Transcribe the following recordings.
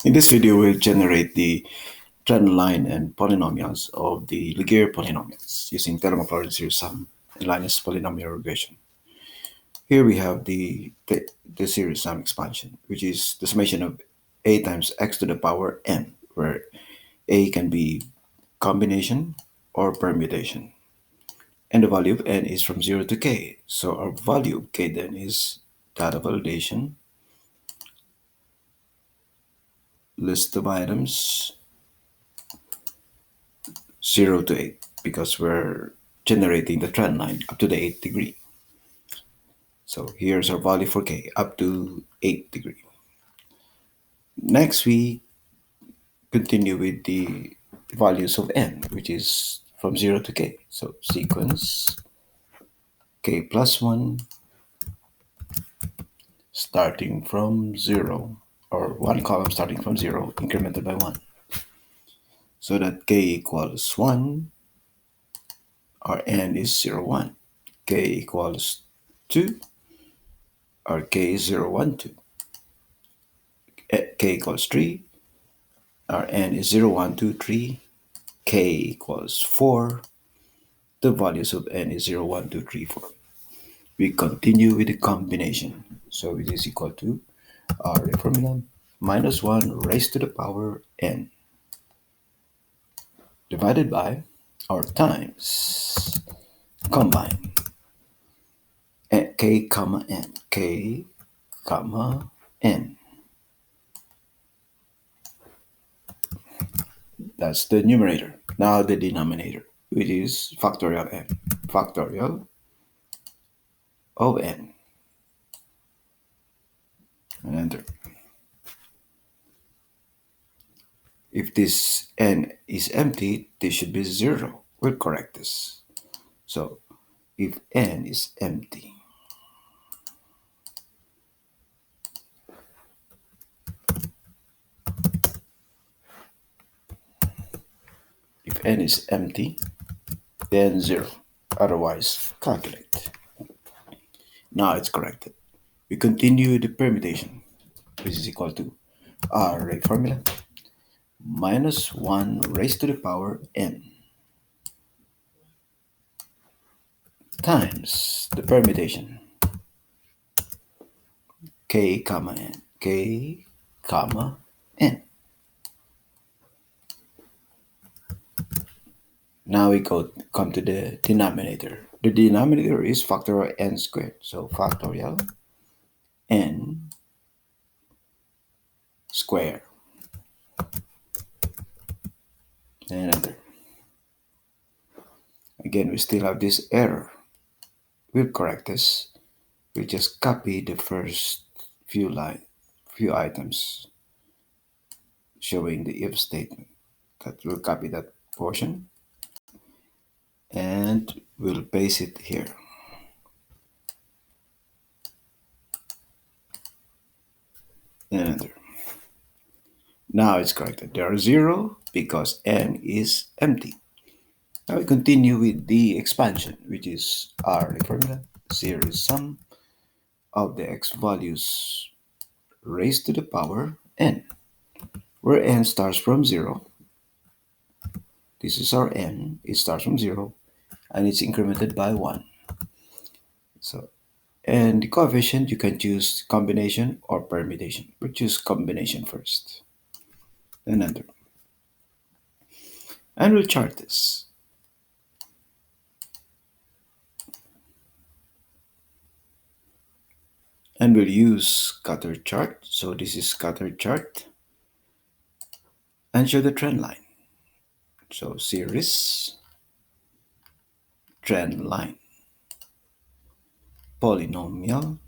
In this video, we'll generate the trend line and polynomials of the Laguere polynomials using Maclaurin series sum and Linus polynomial regression. Here we have the series sum expansion, which is the summation of a times x to the power n, where a can be combination or permutation. And the value of n is from 0 to k. So our value of k then is data validation, list of items, 0 to 8, because we're generating the trend line up to the 8th degree. So here's our value for k, up to 8th degree. Next, we continue with the values of n, which is from 0 to k. So sequence k plus 1 starting from 0, or one column starting from 0, incremented by 1. So that k equals 1, our n is 0, 1. K equals 2, our k is 0, 1, 2. K equals 3, our n is 0, 1, 2, 3. K equals 4, the values of n is 0, 1, 2, 3, 4. We continue with the combination. So it is equal to array formula minus 1 raised to the power n divided by or times combine k comma n, k comma n. That's the numerator. Now the denominator, which is factorial n, factorial of n, and enter. If this n is empty, this should be 0. We'll correct this. So if n is empty, if n is empty, then 0. Otherwise, calculate. Now it's corrected. We continue the permutation, which is equal to array formula minus 1 raised to the power n times the permutation k comma n, k comma n. Now we come to the denominator. The denominator is factorial n squared. So factorial n squared. And enter. Again, we still have this error. We'll correct this. We just copy the first few items showing the if statement. That we'll copy that portion and we'll paste it here. And enter. Now it's corrected. There are 0 because n is empty. Now we continue with the expansion, which is our formula, series sum of the x values raised to the power n, where n starts from 0. This is our n. It starts from 0 and it's incremented by 1. So, and the coefficient, you can choose combination or permutation. We'll choose combination first. Then enter. And we'll chart this. And we'll use scatter chart. So this is scatter chart. And show the trend line. So series trend line polynomial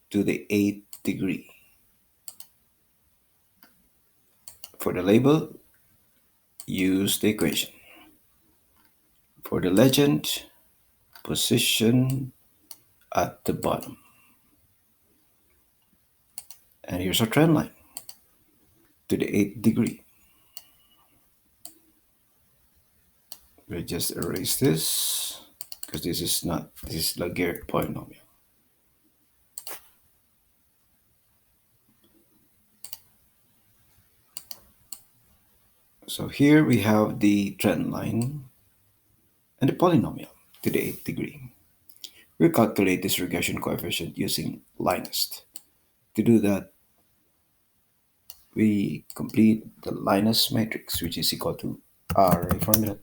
to the 8th degree. For the label, use the equation. For the legend, position at the bottom. And here's our trend line to the 8th degree. We'll just erase this because this is Laguere polynomial. So here we have the trend line and the polynomial to the 8th degree. We'll calculate this regression coefficient using Linest. To do that, we complete the Linest matrix, which is equal to array formula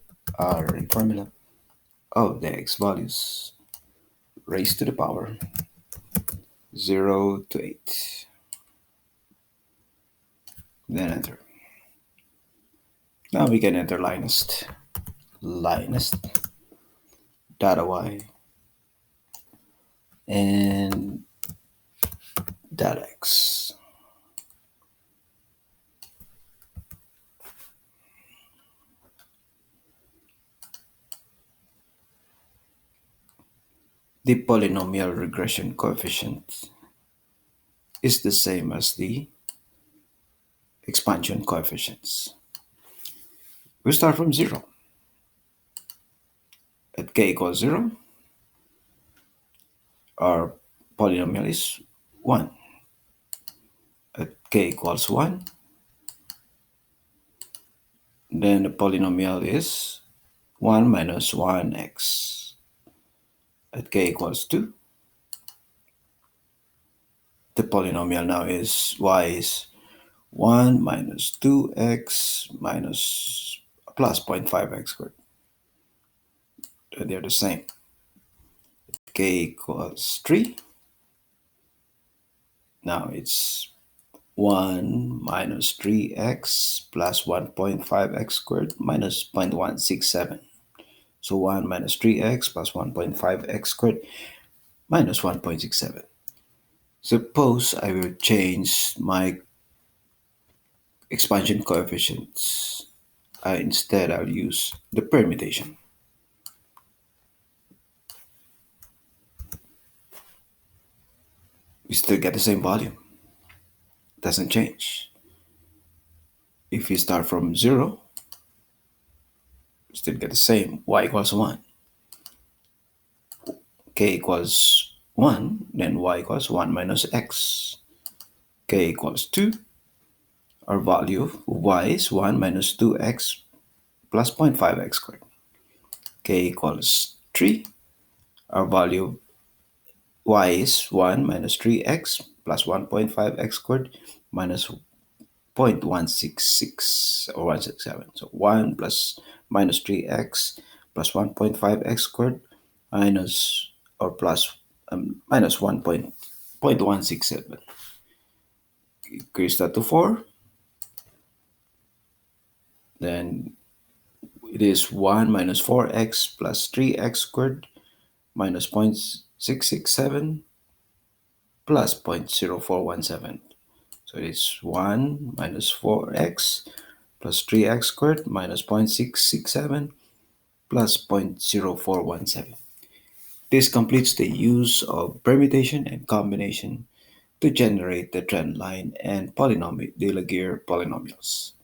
of the x values raised to the power 0 to 8. Then enter. Now we can enter Linest data y and data x. The polynomial regression coefficient is the same as the expansion coefficients. We start from 0. At k equals 0, our polynomial is 1. At k equals 1, then the polynomial is 1 minus 1x. At k equals 2, the polynomial now is y is 1 minus 2x minus plus 0.5x squared. They're the same. K equals 3. Now it's 1 minus 3x plus 1.5x squared minus 0.167. So 1 minus 3x plus 1.5x squared minus 1.67. Suppose I will change my expansion coefficients. Instead, I'll use the permutation. We still get the same volume. Doesn't change. If we start from 0, we still get the same. Y equals 1. K equals 1, then y equals 1 minus x. K equals 2. Our value of y is 1 minus 2x plus 0.5x squared. K equals 3. Our value of y is 1 minus 3x plus 1.5x squared minus 0.166 or 167. So 1 plus minus 3x plus 1.5x squared minus or plus minus 1.167. Increase that to 4. Then it is 1 minus 4x plus 3x squared minus 0.667 plus 0.0417. So it's 1 minus 4x plus 3x squared minus 0.667 plus 0.0417. This completes the use of permutation and combination to generate the trend line and the Laguere polynomials.